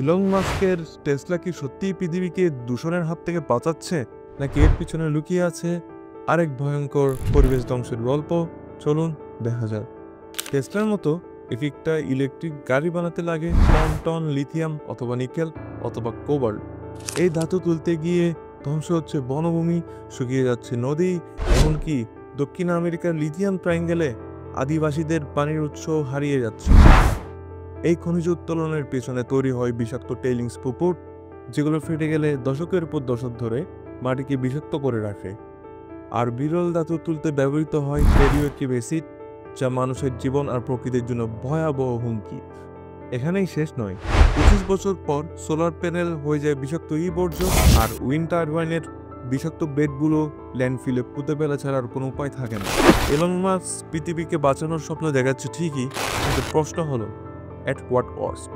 Elon মাস্কের Tesla কি সত্যিই পৃথিবীকে দূষণের হাত থেকে বাঁচাচ্ছে, নাকি এর পিছনে লুকিয়ে আছে আরেক ভয়ঙ্কর পরিবেশ ধ্বংসের গল্প? চলুন দেখা যাক। টেসলার মতো একটা ইলেকট্রিক গাড়ি বানাতে লাগে টন টন লিথিয়াম অথবা নিকেল অথবা কোবাল্ট। এই ধাতু তুলতে গিয়ে ধ্বংস হচ্ছে বনভূমি, শুকিয়ে যাচ্ছে নদী, এমনকি দক্ষিণ আমেরিকার লিথিয়াম ট্রায়াঙ্গেলে আদিবাসীদের পানির উৎস হারিয়ে যাচ্ছে। এই খনিজ উত্তোলনের পেছনে তৈরি হয় বিষাক্ত টেইলিংস পুকুর, যেগুলো ফেটে গেলে দশকের পর দশক ধরে মাটিকে বিষাক্ত করে রাখে। আর বিরল ধাতু তুলতে ব্যবহৃত হয় রেডিও অ্যাক্টিভ অ্যাসিড, যা মানুষের জীবন আর প্রকৃতির জন্য ভয়াবহ হুমকি। এখানেই শেষ নয়, 25 বছর পর সোলার প্যানেল হয়ে যায় বিষাক্ত বর্জ্য, আর উইন্ড টারবাইনের বিষাক্ত বেডগুলো ল্যান্ডফিলে পুঁতে ফেলা ছাড়া আর কোনো উপায় থাকে না। এলন মাস্ক পৃথিবীকে বাঁচানোর স্বপ্ন দেখাচ্ছে ঠিকই, কিন্তু প্রশ্ন হলো, অ্যাট হোয়াট কস্ট?